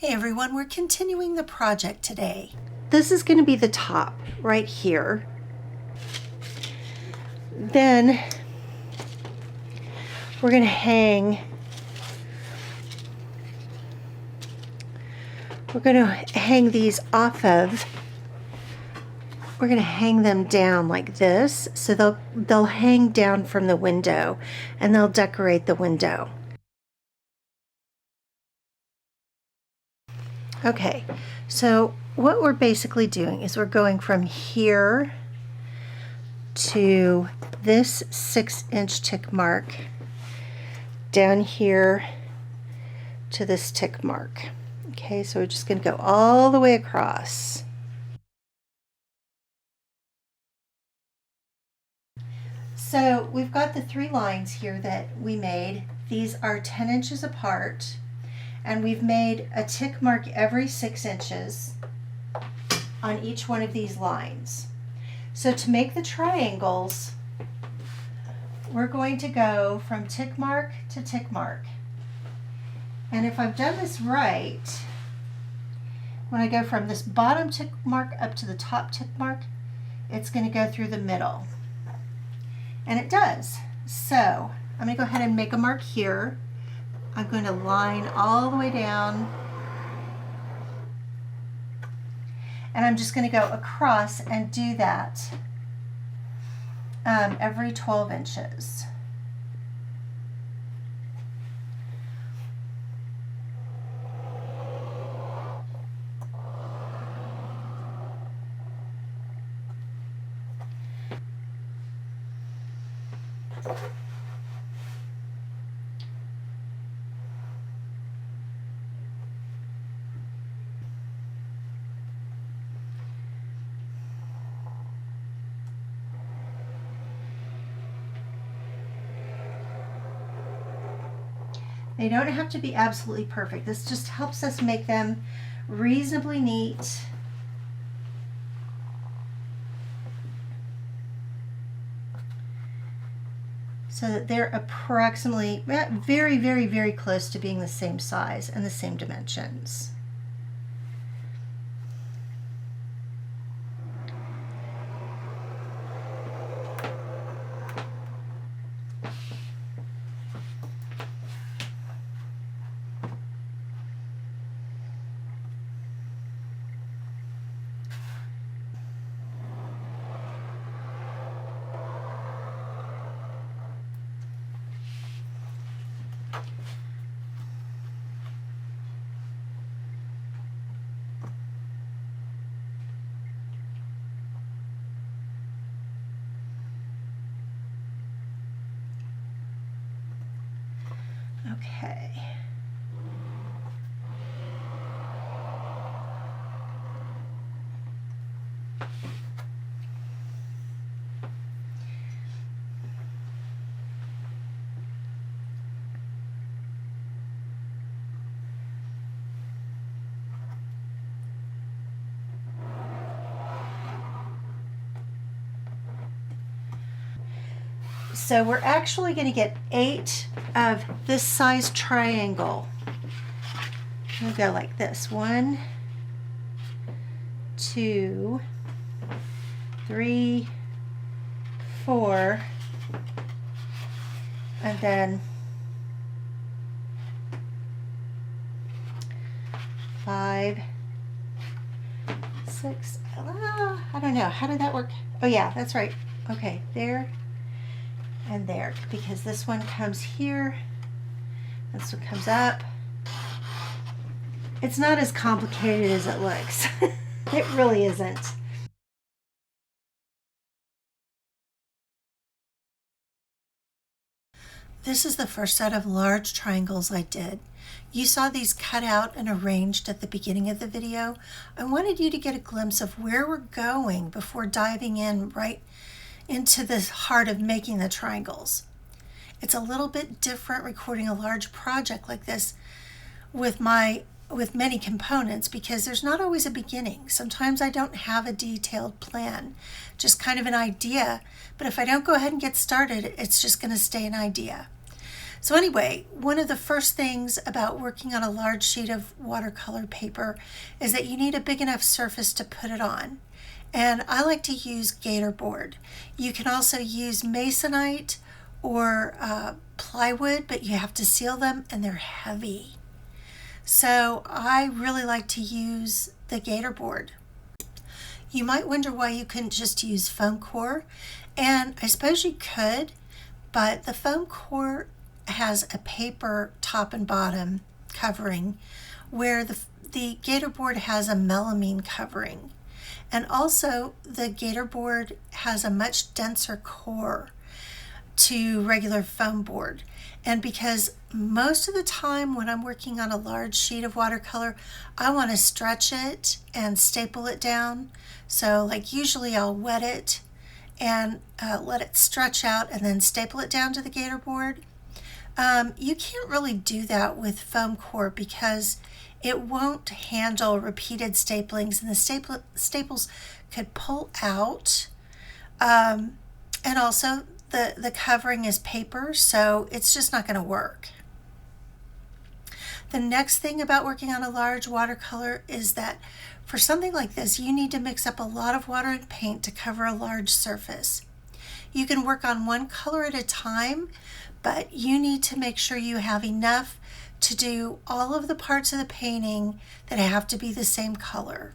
Hey everyone, we're continuing the project today. This is going to be the top right here. Then we're going to hang these off of, we're going to hang them down like this, so they'll hang down from the window and they'll decorate the window. Okay, so what we're basically doing is we're going from here to this 6-inch tick mark down here to this tick mark. Okay, so we're just going to go all the way across. So we've got the 3 lines here that we made. These are 10 inches apart, and we've made a tick mark every 6 inches on each one of these lines. So to make the triangles, we're going to go from tick mark to tick mark. And if I've done this right, when I go from this bottom tick mark up to the top tick mark, it's going to go through the middle. And it does. So I'm going to go ahead and make a mark here. I'm going to line all the way down. And I'm just going to go across and do that every 12 inches. They don't have to be absolutely perfect. This just helps us make them reasonably neat. So that they're approximately very, very, very close to being the same size and the same dimensions. Okay. So we're actually going to get 8 of this size triangle. We'll go like this. 1, 2, 3, 4, and then 5, 6. I don't know. How did that work? Oh yeah, that's right. Okay, there and there, because this one comes here, this one comes up. It's not as complicated as it looks. It really isn't. This is the first set of large triangles I did. You saw these cut out and arranged at the beginning of the video. I wanted you to get a glimpse of where we're going before diving in right into the heart of making the triangles. It's a little bit different recording a large project like this with many components, because there's not always a beginning. Sometimes I don't have a detailed plan, just kind of an idea, but if I don't go ahead and get started, it's just going to stay an idea. So anyway, one of the first things about working on a large sheet of watercolor paper is that you need a big enough surface to put it on. And I like to use gator board. You can also use masonite or plywood, but you have to seal them and they're heavy. So I really like to use the gator board. You might wonder why you couldn't just use foam core, and I suppose you could, but the foam core has a paper top and bottom covering, where the gator board has a melamine covering. And also the gator board has a much denser core to regular foam board. And because most of the time when I'm working on a large sheet of watercolor, I want to stretch it and staple it down. So like usually I'll wet it and let it stretch out and then staple it down to the gator board. You can't really do that with foam core because it won't handle repeated staplings, and the staples could pull out. And also the covering is paper, so it's just not going to work. The next thing about working on a large watercolor is that for something like this, you need to mix up a lot of water and paint to cover a large surface. You can work on one color at a time, but you need to make sure you have enough to do all of the parts of the painting that have to be the same color.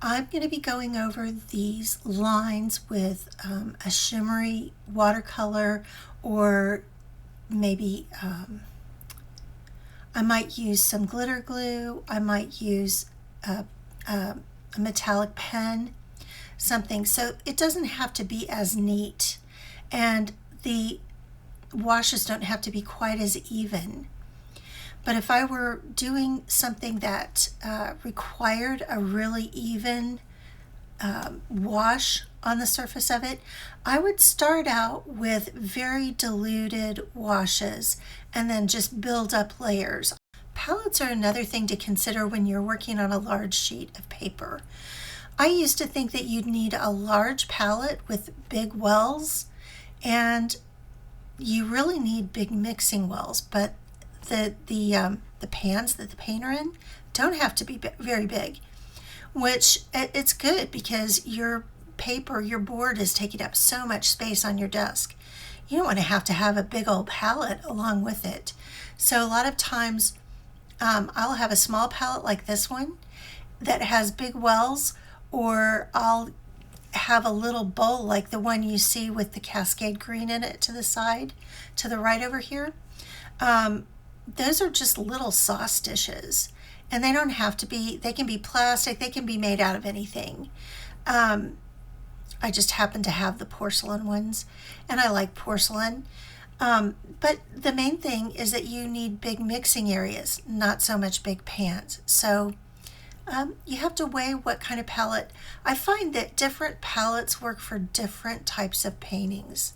I'm going to be going over these lines with a shimmery watercolor, or maybe I might use some glitter glue. I might use a metallic pen, something. So it doesn't have to be as neat, and the washes don't have to be quite as even. But if I were doing something that required a really even wash on the surface of it, I would start out with very diluted washes and then just build up layers. Palettes are another thing to consider when you're working on a large sheet of paper. I used to think that you'd need a large palette with big wells, and you really need big mixing wells, but the pans that the paint are in don't have to be very big, which it's good because your paper, your board is taking up so much space on your desk. You don't want to have a big old palette along with it. So a lot of times I'll have a small palette like this one that has big wells, or I'll have a little bowl like the one you see with the cascade green in it to the side, to the right over here. Those are just little sauce dishes, and they don't have to be, they can be plastic, they can be made out of anything. I just happen to have the porcelain ones, and I like porcelain. But the main thing is that you need big mixing areas, not so much big pans. So you have to weigh what kind of palette. I find that different palettes work for different types of paintings.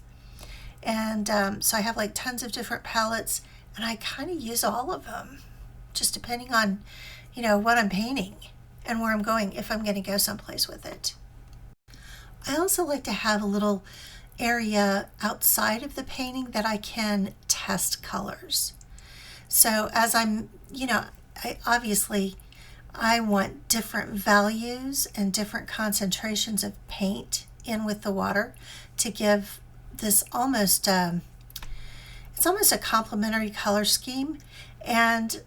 And so I have like tons of different palettes, and I kind of use all of them, just depending on, what I'm painting and where I'm going, if I'm going to go someplace with it. I also like to have a little area outside of the painting that I can test colors. So as I'm, I want different values and different concentrations of paint in with the water to give this almost, it's almost a complementary color scheme, and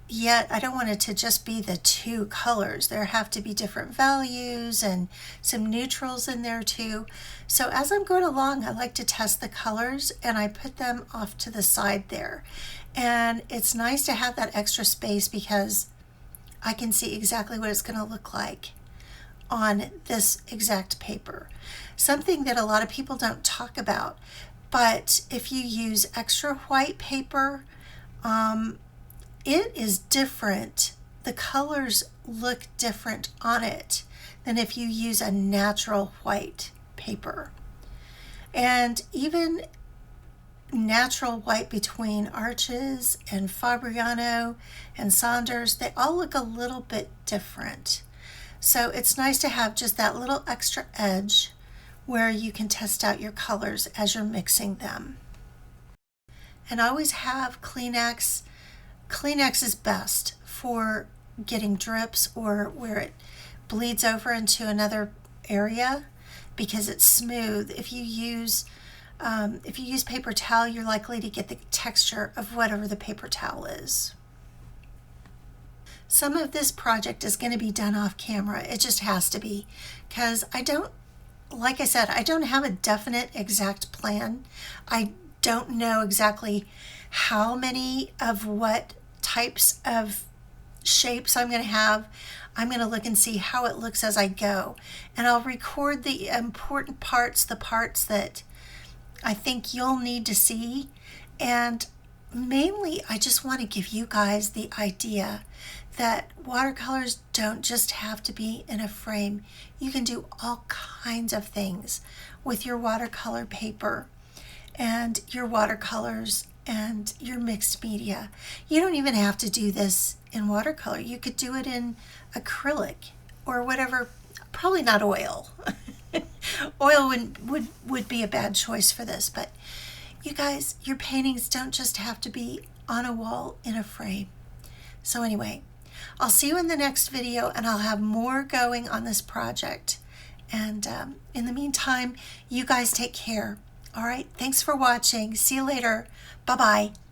yet I don't want it to just be the two colors. There have to be different values and some neutrals in there too. So as I'm going along, I like to test the colors, and I put them off to the side there. And it's nice to have that extra space because I can see exactly what it's going to look like on this exact paper. Something that a lot of people don't talk about, but if you use extra white paper, it is different. The colors look different on it than if you use a natural white paper. And even natural white between Arches and Fabriano and Saunders, they all look a little bit different. So it's nice to have just that little extra edge where you can test out your colors as you're mixing them. and always have Kleenex. Kleenex is best for getting drips or where it bleeds over into another area because it's smooth. If you use paper towel, you're likely to get the texture of whatever the paper towel is. Some of this project is going to be done off camera. It just has to be, because like I said, I don't have a definite exact plan. I don't know exactly how many of what types of shapes I'm going to have. I'm going to look and see how it looks as I go. And I'll record the important parts, the parts that I think you'll need to see. And mainly, I just want to give you guys the idea that watercolors don't just have to be in a frame. You can do all kinds of things with your watercolor paper and your watercolors and your mixed media. You don't even have to do this in watercolor. You could do it in acrylic or whatever, probably not oil. Oil would be a bad choice for this, but you guys, your paintings don't just have to be on a wall in a frame. So anyway, I'll see you in the next video, and I'll have more going on this project. And in the meantime, you guys take care. All right, thanks for watching. See you later. Bye-bye.